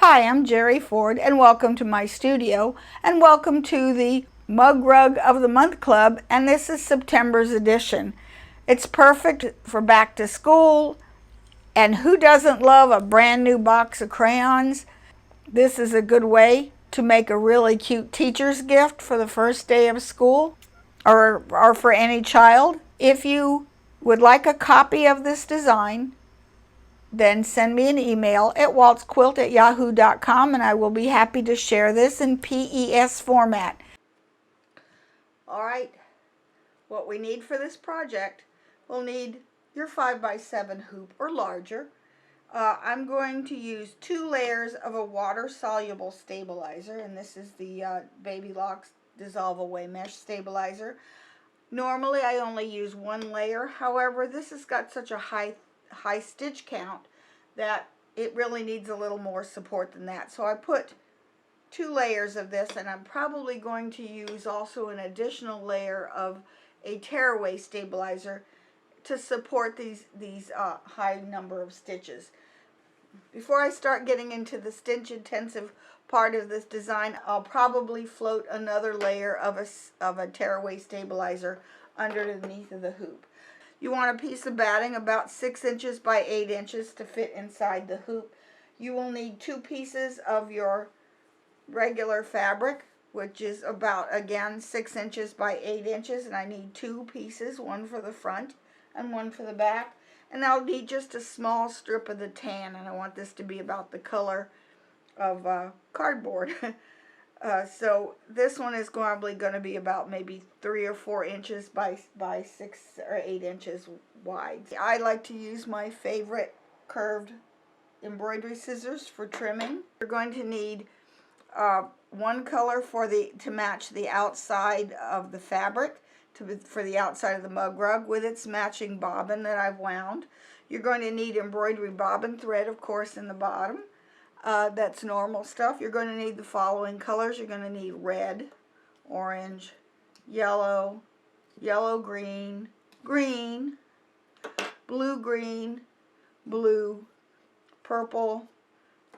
Hi, I'm Jerry Ford, and welcome to my studio, and welcome to the Mug Rug of the Month Club, and this is September's edition. It's perfect for back to school, and who doesn't love a brand new box of crayons? This is a good way to make a really cute teacher's gift for the first day of school, or for any child. If you would like a copy of this design, then send me an email at waltzquilt@yahoo.com, and I will be happy to share this in PES format. All right, what we need for this project, we'll need your 5x7 hoop or larger. I'm going to use 2 layers of a water-soluble stabilizer, and this is the Baby Lox Dissolve Away Mesh Stabilizer. Normally I only use 1 layer, however this has got such a high stitch count that it really needs a little more support than that. So I put 2 layers of this, and I'm probably going to use also an additional layer of a tearaway stabilizer to support these high number of stitches. Before I start getting into the stitch intensive part of this design, I'll probably float another layer of a tearaway stabilizer underneath of the hoop. You want a piece of batting about 6 inches by 8 inches to fit inside the hoop. You will need 2 pieces of your regular fabric, which is about, again, 6 inches by 8 inches, and I need 2 pieces, one for the front and one for the back. And I'll need just a small strip of the tan, and I want this to be about the color of cardboard. So this one is probably going to be about maybe 3 or 4 inches by 6 or 8 inches wide. I like to use my favorite curved embroidery scissors for trimming. You're going to need one color to match the outside of the fabric, for the outside of the mug rug with its matching bobbin that I've wound. You're going to need embroidery bobbin thread, of course, in the bottom. That's normal stuff. You're going to need the following colors. You're going to need red, orange, yellow, green, green, blue, purple,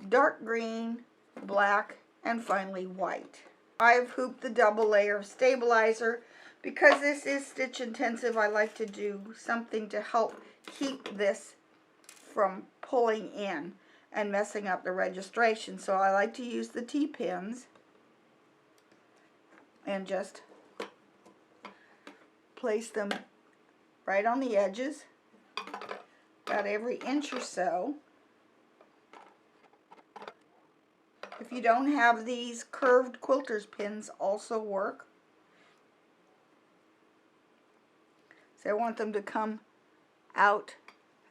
dark green, black, and finally white. I've hooped the double layer of stabilizer. Because this is stitch intensive, I like to do something to help keep this from pulling in and messing up the registration. So I like to use the T-pins and just place them right on the edges, about every inch or so. If you don't have these, curved quilter's pins also work. So I want them to come out.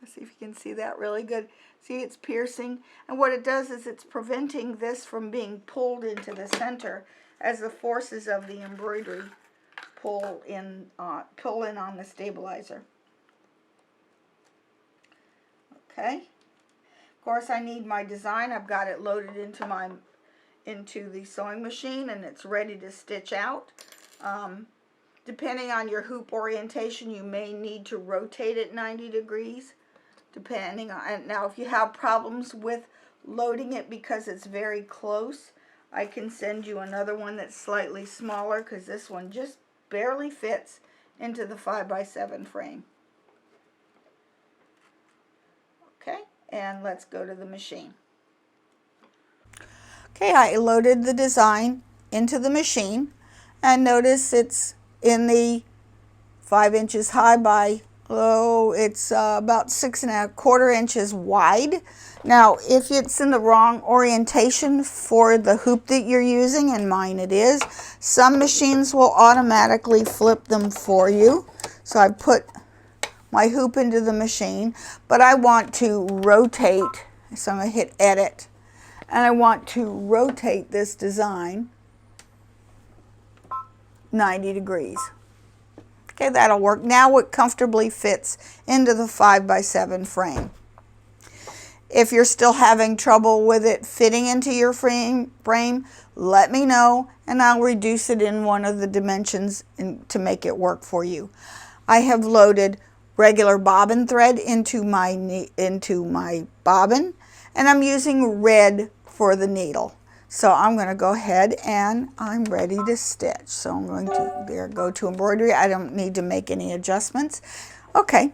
Let's see if you can see that really good. See, it's piercing, and what it does is it's preventing this from being pulled into the center as the forces of the embroidery pull in on the stabilizer. Okay. Of course, I need my design. I've got it loaded into the sewing machine, and it's ready to stitch out. Depending on your hoop orientation, you may need to rotate it 90 degrees. Now if you have problems with loading it because it's very close, I can send you another one that's slightly smaller, because this one just barely fits into the 5x7 frame. Okay, and let's go to the machine. Okay, I loaded the design into the machine, and notice it's in the 5 inches high by it's about 6 1/4 inches wide. Now, if it's in the wrong orientation for the hoop that you're using, and mine it is, some machines will automatically flip them for you. So I put my hoop into the machine, but I want to rotate, so I'm going to hit edit, and I want to rotate this design 90 degrees. Okay, that'll work. Now it comfortably fits into the 5x7 frame. If you're still having trouble with it fitting into your frame, let me know, and I'll reduce it in one of the dimensions to make it work for you. I have loaded regular bobbin thread into my bobbin, and I'm using red for the needle. So I'm going to go ahead and I'm ready to stitch. So I'm going to go to embroidery. I don't need to make any adjustments. Okay,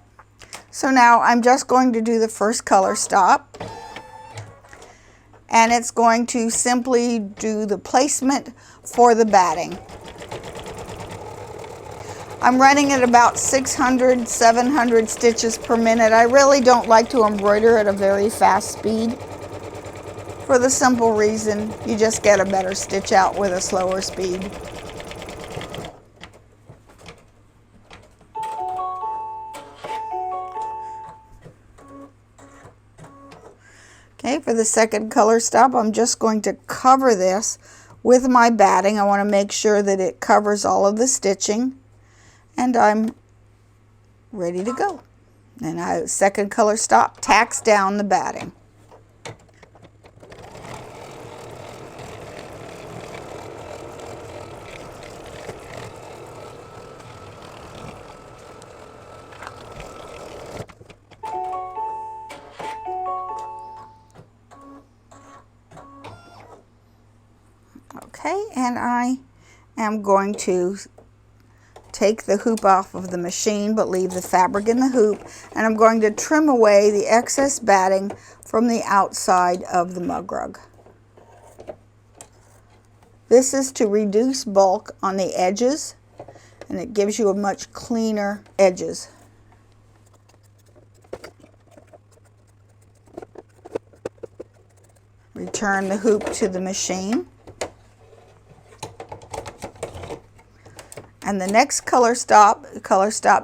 so now I'm just going to do the first color stop. And it's going to simply do the placement for the batting. I'm running at about 600, 700 stitches per minute. I really don't like to embroider at a very fast speed, for the simple reason you just get a better stitch out with a slower speed. Okay, for the second color stop, I'm just going to cover this with my batting. I want to make sure that it covers all of the stitching, and I'm ready to go. And second color stop, tacks down the batting. Okay, and I am going to take the hoop off of the machine but leave the fabric in the hoop, and I'm going to trim away the excess batting from the outside of the mug rug. This is to reduce bulk on the edges, and it gives you a much cleaner edges. Return the hoop to the machine. And the next color stop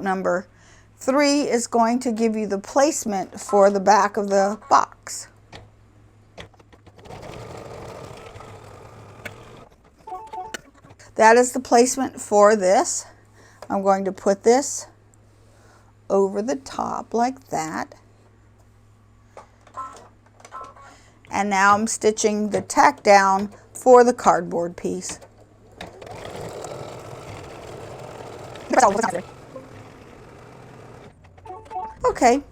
number 3, is going to give you the placement for the back of the box. That is the placement for this. I'm going to put this over the top like that. And now I'm stitching the tack down for the cardboard piece. Okay,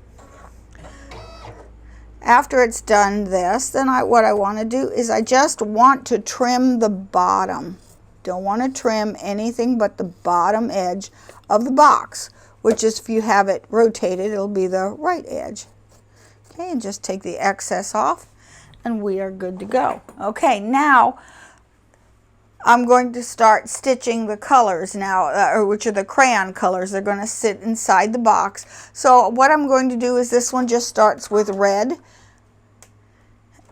after it's done this, then what I want to do is I just want to trim the bottom. Don't want to trim anything but the bottom edge of the box, which is, if you have it rotated, it'll be the right edge. Okay, and just take the excess off and we are good to go. Okay, now I'm going to start stitching the colors now, which are the crayon colors. They're going to sit inside the box. So what I'm going to do is, this one just starts with red,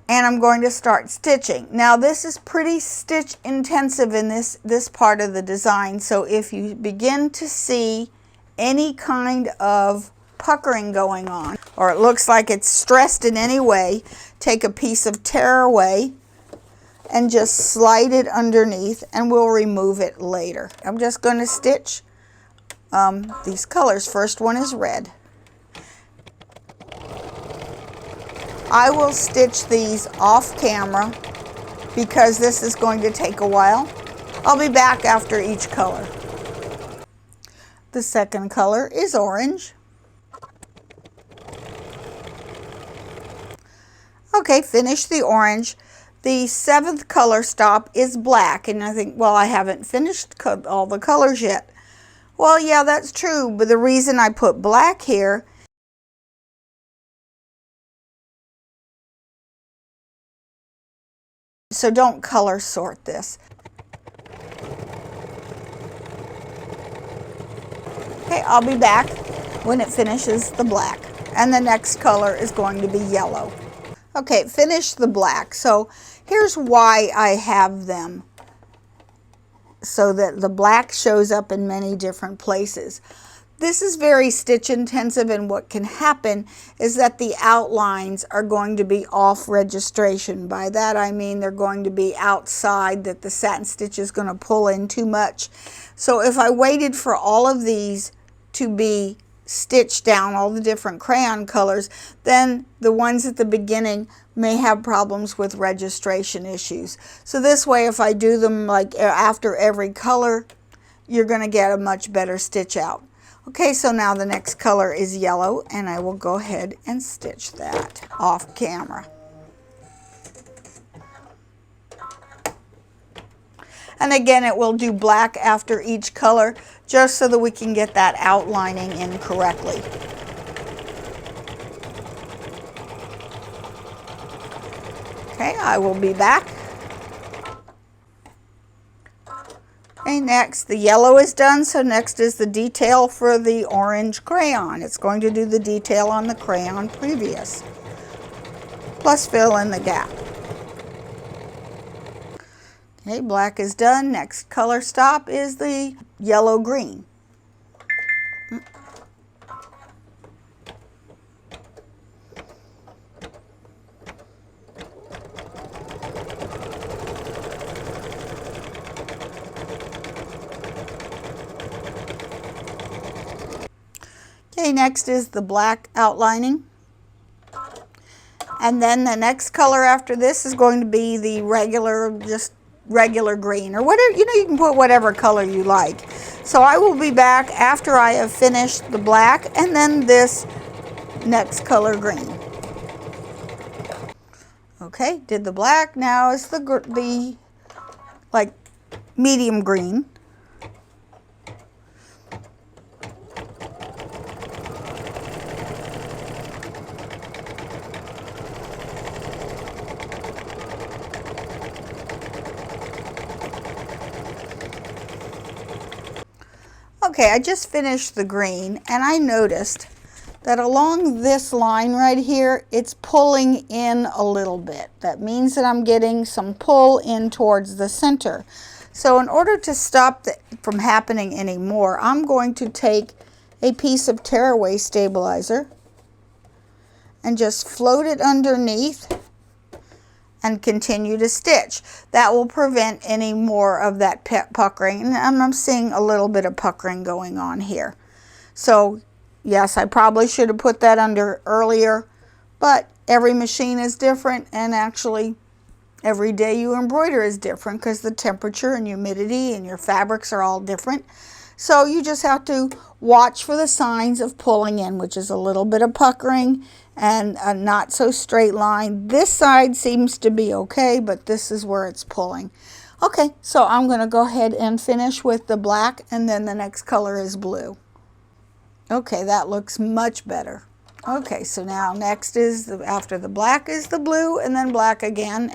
and I'm going to start stitching. Now this is pretty stitch intensive in this part of the design, so if you begin to see any kind of puckering going on, or it looks like it's stressed in any way, take a piece of tearaway and just slide it underneath, and we'll remove it later. I'm just going to stitch these colors. First one is red. I will stitch these off camera because this is going to take a while. I'll be back after each color. The second color is orange. Okay, finish the orange. The 7th color stop is black, and I think, well, I haven't finished all the colors yet. Well, yeah, that's true, but the reason I put black here, so don't color sort this. Okay, I'll be back when it finishes the black, and the next color is going to be yellow. Okay, finish the black. So here's why I have them, so that the black shows up in many different places. This is very stitch intensive, and what can happen is that the outlines are going to be off registration. By that I mean they're going to be outside, that the satin stitch is going to pull in too much. So if I waited for all of these to be stitched down, all the different crayon colors, then the ones at the beginning may have problems with registration issues. So this way, if I do them like after every color, you're going to get a much better stitch out. Okay, so now the next color is yellow, and I will go ahead and stitch that off camera. And again, it will do black after each color, just so that we can get that outlining in correctly. Okay, I will be back. Okay, next, the yellow is done, so next is the detail for the orange crayon. It's going to do the detail on the crayon previous, plus fill in the gap. Okay, black is done. Next color stop is the yellow-green. Okay, next is the black outlining. And then the next color after this is going to be the regular, just regular green, or whatever, you know, you can put whatever color you like. So I will be back after I have finished the black and then this next color green. Okay, did the black, now is the like medium green. Okay, I just finished the green and I noticed that along this line right here, it's pulling in a little bit. That means that I'm getting some pull in towards the center. So in order to stop that from happening anymore, I'm going to take a piece of tearaway stabilizer and just float it underneath and continue to stitch. That will prevent any more of that puckering. And I'm seeing a little bit of puckering going on here. So yes, I probably should have put that under earlier, but every machine is different, and actually every day you embroider is different because the temperature and humidity and your fabrics are all different. So you just have to watch for the signs of pulling in, which is a little bit of puckering and a not so straight line. This side seems to be okay, but this is where it's pulling. Okay, so I'm going to go ahead and finish with the black, and then the next color is blue. Okay, that looks much better. Okay, so now next is, after the black is the blue, and then black again.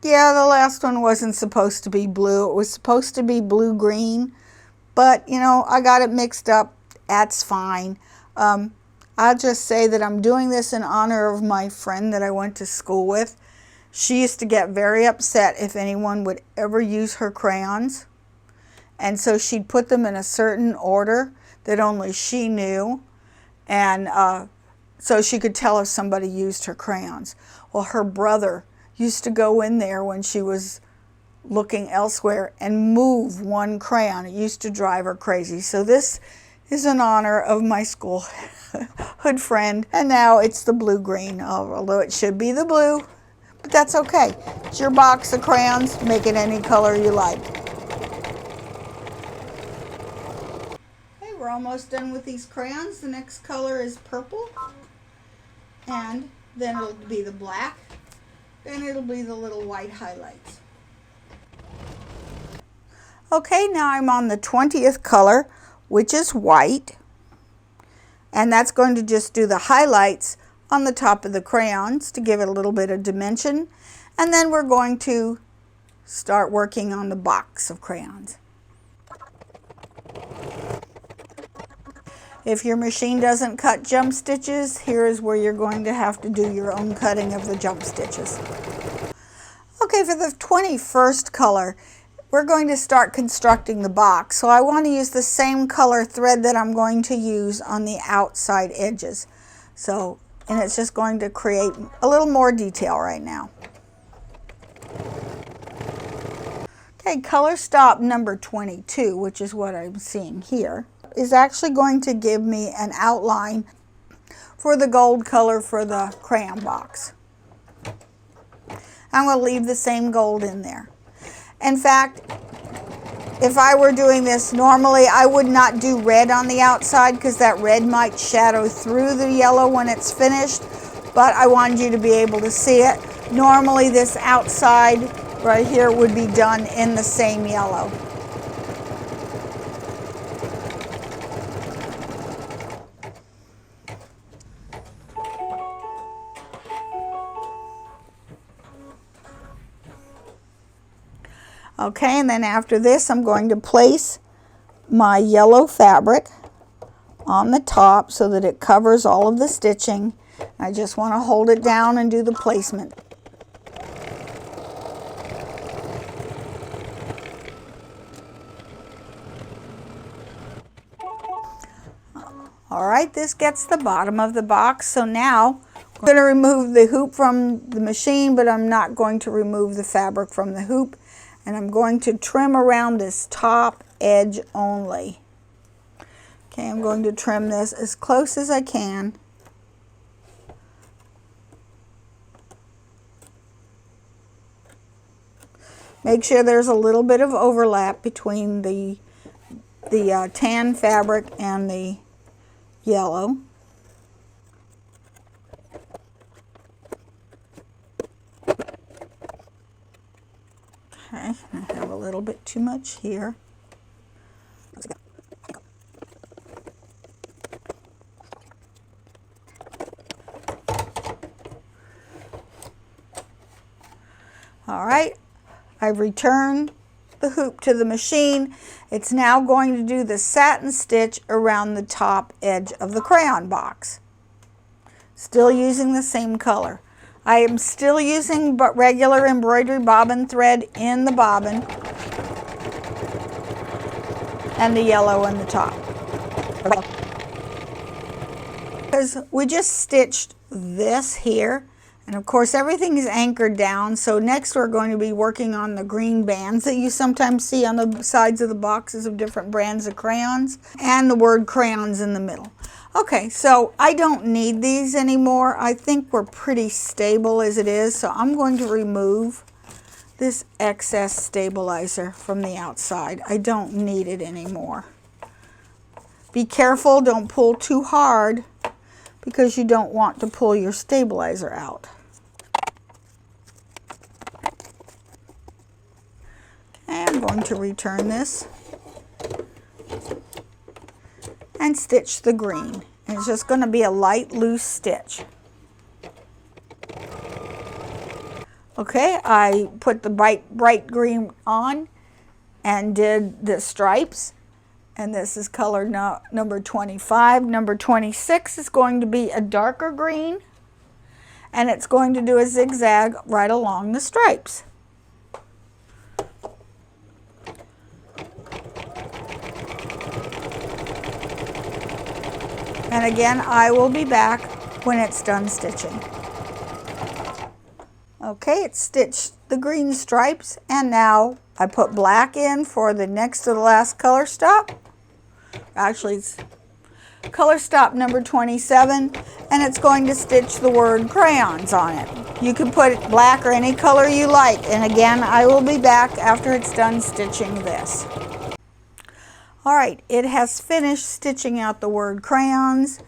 Yeah, the last one wasn't supposed to be blue. It was supposed to be blue-green, but, you know, I got it mixed up. That's fine. I'll just say that I'm doing this in honor of my friend that I went to school with. She used to get very upset if anyone would ever use her crayons. And so she'd put them in a certain order that only she knew. And so she could tell if somebody used her crayons. Well, her brother used to go in there when she was looking elsewhere and move one crayon. It used to drive her crazy. So this is in honor of my schoolhood friend. And now it's the blue-green, although it should be the blue. But that's okay. It's your box of crayons. Make it any color you like. Okay, we're almost done with these crayons. The next color is purple. And then it'll be the black. Then it'll be the little white highlights. Okay, now I'm on the 20th color, which is white. And that's going to just do the highlights on the top of the crayons to give it a little bit of dimension. And then we're going to start working on the box of crayons. If your machine doesn't cut jump stitches, here is where you're going to have to do your own cutting of the jump stitches. Okay, for the 21st color, we're going to start constructing the box. So I want to use the same color thread that I'm going to use on the outside edges. So, and it's just going to create a little more detail right now. Okay, color stop number 22, which is what I'm seeing here, is actually going to give me an outline for the gold color for the crayon box. I'm going to leave the same gold in there. In fact, if I were doing this normally, I would not do red on the outside because that red might shadow through the yellow when it's finished, but I wanted you to be able to see it. Normally this outside right here would be done in the same yellow. Okay, and then after this, I'm going to place my yellow fabric on the top so that it covers all of the stitching. I just want to hold it down and do the placement. All right, this gets the bottom of the box. So now I'm going to remove the hoop from the machine, but I'm not going to remove the fabric from the hoop. And I'm going to trim around this top edge only. Okay, I'm going to trim this as close as I can. Make sure there's a little bit of overlap between the tan fabric and the yellow. Okay, I have a little bit too much here. All right, I've returned the hoop to the machine. It's now going to do the satin stitch around the top edge of the crayon box. Still using the same color. I am still using regular embroidery bobbin thread in the bobbin and the yellow in the top. Because we just stitched this here, and of course everything is anchored down, so next we're going to be working on the green bands that you sometimes see on the sides of the boxes of different brands of crayons, and the word crayons in the middle. Okay, so I don't need these anymore. I think we're pretty stable as it is, so I'm going to remove this excess stabilizer from the outside. I don't need it anymore. Be careful, don't pull too hard because you don't want to pull your stabilizer out. Okay, I'm going to return this and stitch the green. And it's just going to be a light loose stitch. Okay, I put the bright green on and did the stripes, and this is color number 25. Number 26 is going to be a darker green, and it's going to do a zigzag right along the stripes. And again, I will be back when it's done stitching. Okay, it's stitched the green stripes, and now I put black in for the next to the last color stop. Actually, it's color stop number 27, and it's going to stitch the word crayons on it. You can put black or any color you like, and again, I will be back after it's done stitching this. All right, it has finished stitching out the word crayons.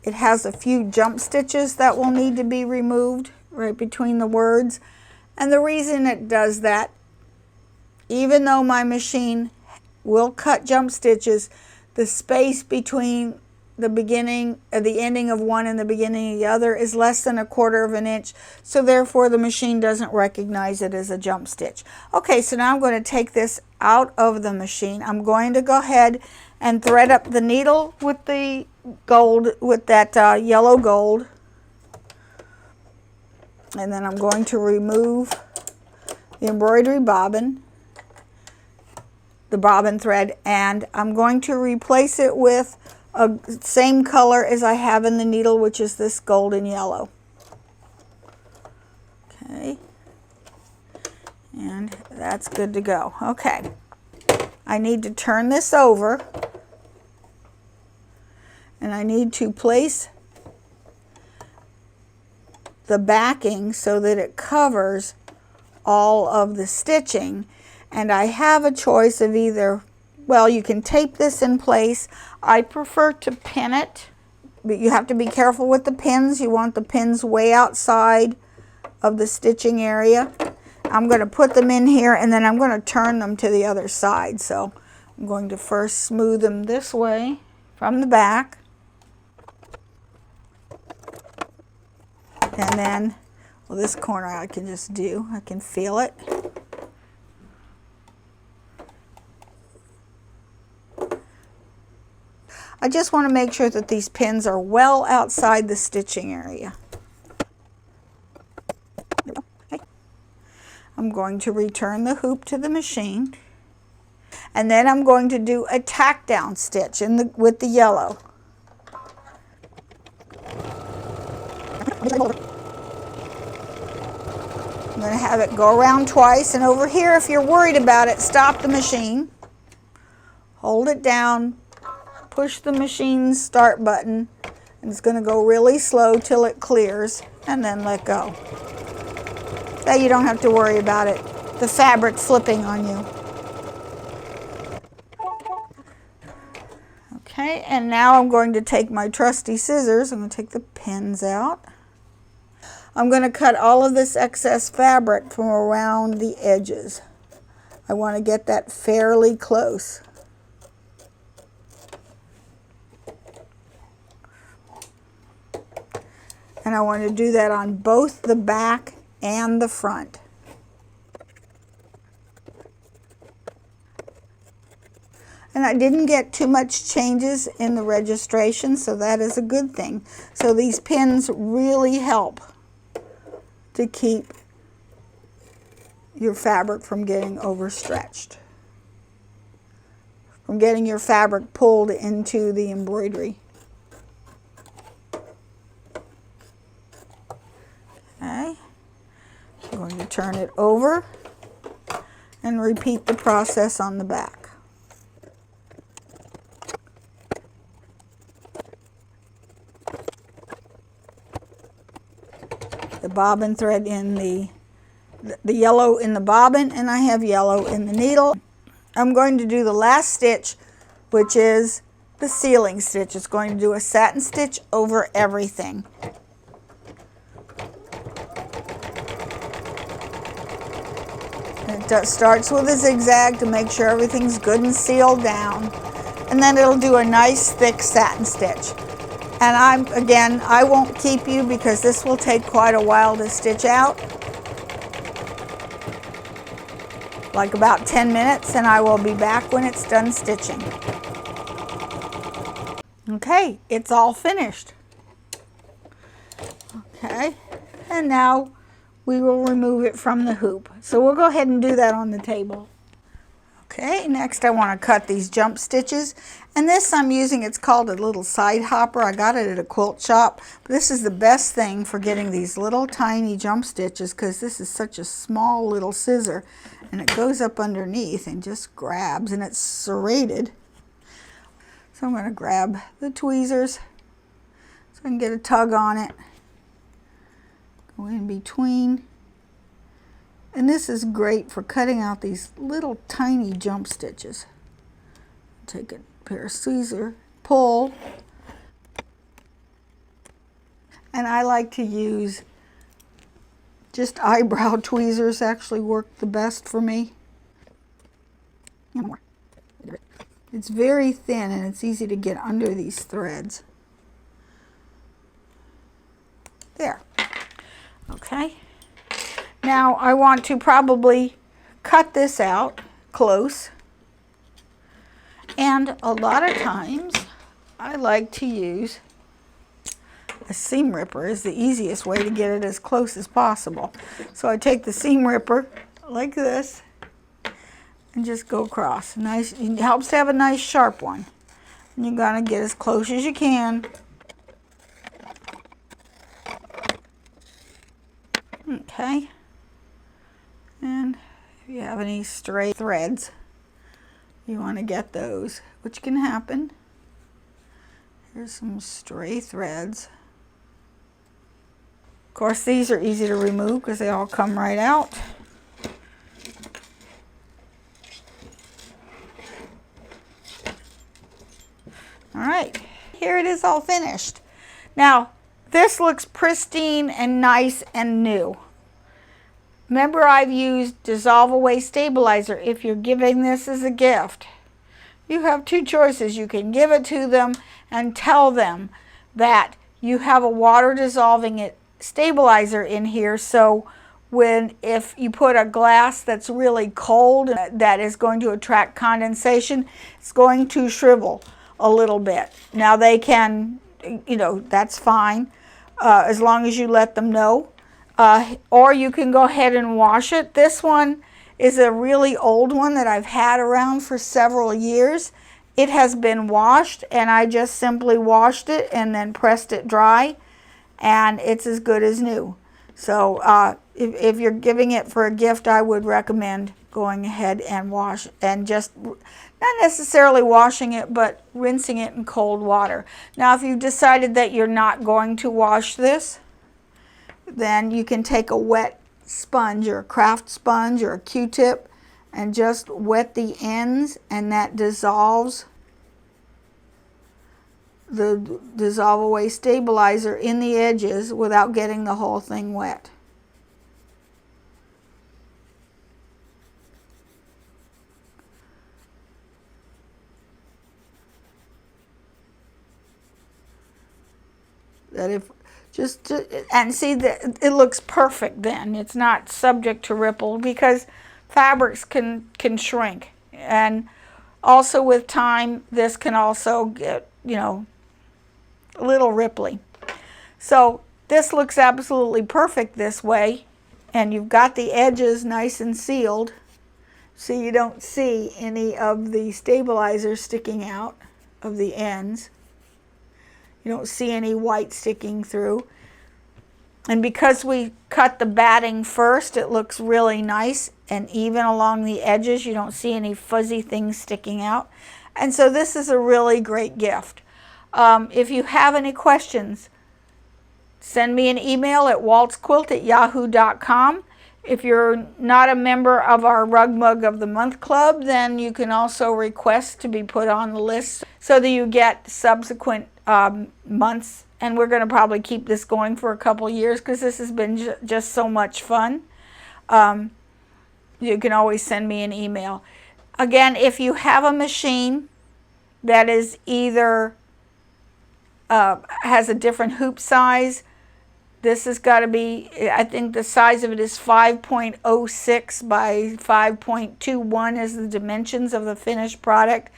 It has a few jump stitches that will need to be removed right between the words. And the reason it does that, even though my machine will cut jump stitches, the space between the ending of one and the beginning of the other is less than 1/4 of an inch, so therefore the machine doesn't recognize it as a jump stitch. Okay, so now I'm going to take this out of the machine. I'm going to go ahead and thread up the needle with the gold, with that yellow gold, and then I'm going to remove the embroidery bobbin, the bobbin thread, and I'm going to replace it with a same color as I have in the needle, which is this golden yellow. Okay, and that's good to go. Okay, I need to turn this over, and I need to place the backing so that it covers all of the stitching, and I have a choice of either, well, you can tape this in place. I prefer to pin it, but you have to be careful with the pins. You want the pins way outside of the stitching area. I'm going to put them in here and then I'm going to turn them to the other side. So I'm going to first smooth them this way from the back. And then, well, this corner I can just do. I can feel it. I just want to make sure that these pins are well outside the stitching area. Okay. I'm going to return the hoop to the machine. And then I'm going to do a tack down stitch with the yellow. I'm going to have it go around twice, and over here, if you're worried about it, stop the machine, hold it down, push the machine's start button, and it's going to go really slow till it clears, and then let go. That you don't have to worry about it, the fabric flipping on you. Okay, and now I'm going to take my trusty scissors. I'm going to take the pins out. I'm going to cut all of this excess fabric from around the edges. I want to get that fairly close. And I want to do that on both the back and the front. And I didn't get too much changes in the registration, so that is a good thing. So these pins really help to keep your fabric from getting overstretched, from getting your fabric pulled into the embroidery. Okay, I'm going to turn it over and repeat the process on the back. The bobbin thread in the yellow in the bobbin, and I have yellow in the needle. I'm going to do the last stitch, which is the sealing stitch. It's going to do a satin stitch over everything. And it starts with a zigzag to make sure everything's good and sealed down, and then it'll do a nice thick satin stitch. And I won't keep you because this will take quite a while to stitch out, like about 10 minutes, and I will be back when it's done stitching. Okay, it's all finished. Okay, and now we will remove it from the hoop. So we'll go ahead and do that on the table. Okay, next I want to cut these jump stitches, and this I'm using, it's called a little side hopper. I got it at a quilt shop. But this is the best thing for getting these little tiny jump stitches because this is such a small little scissor, and it goes up underneath and just grabs, and it's serrated. So I'm going to grab the tweezers so I can get a tug on it, go in between. And this is great for cutting out these little tiny jump stitches. Take a pair of scissors, pull, and I like to use just eyebrow tweezers, actually work the best for me. It's very thin and it's easy to get under these threads. There. Okay. Now I want to probably cut this out close, and a lot of times I like to use a seam ripper. Is the easiest way to get it as close as possible. So I take the seam ripper like this and just go across. Nice, it helps to have a nice sharp one. And you're gonna get as close as you can. Okay. And if you have any stray threads, you want to get those, which can happen. Here's some stray threads. Of course, these are easy to remove because they all come right out. All right, here it is all finished. Now, this looks pristine and nice and new. Remember, I've used Dissolve Away Stabilizer. If you're giving this as a gift, you have two choices. You can give it to them and tell them that you have a water dissolving stabilizer in here, so if you put a glass that's really cold that is going to attract condensation, it's going to shrivel a little bit. Now they can, that's fine as long as you let them know. Or you can go ahead and wash it. This one is a really old one that I've had around for several years. It has been washed, and I just simply washed it and then pressed it dry, and it's as good as new. So if you're giving it for a gift, I would recommend going ahead and wash, and just not necessarily washing it, but rinsing it in cold water. Now, if you've decided that you're not going to wash this, then you can take a wet sponge or a craft sponge or a Q-tip and just wet the ends, and that dissolves the Dissolve Away Stabilizer in the edges without getting the whole thing wet. And see that it looks perfect then. It's not subject to ripple, because fabrics can shrink, and also with time this can also get a little ripply. So this looks absolutely perfect this way, and you've got the edges nice and sealed, so you don't see any of the stabilizer sticking out of the ends. You don't see any white sticking through. And because we cut the batting first, it looks really nice and even along the edges. You don't see any fuzzy things sticking out. And so this is a really great gift. If you have any questions, send me an email at waltzquilt@yahoo.com. If you're not a member of our Rug Mug of the Month Club, then you can also request to be put on the list so that you get subsequent months. And we're going to probably keep this going for a couple years, because this has been just so much fun. You can always send me an email. Again, if you have a machine that is either has a different hoop size, this has got to be, I think the size of it is 5.06 by 5.21 is the dimensions of the finished product.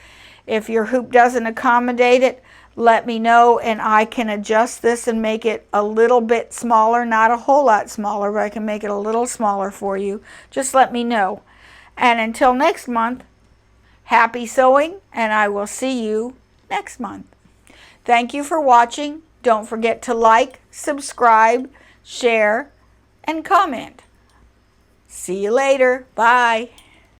If your hoop doesn't accommodate it, let me know, and I can adjust this and make it a little bit smaller, not a whole lot smaller, but I can make it a little smaller for you. Just let me know. And until next month, happy sewing, and I will see you next month. Thank you for watching. Don't forget to like, subscribe, share, and comment. See you later. Bye.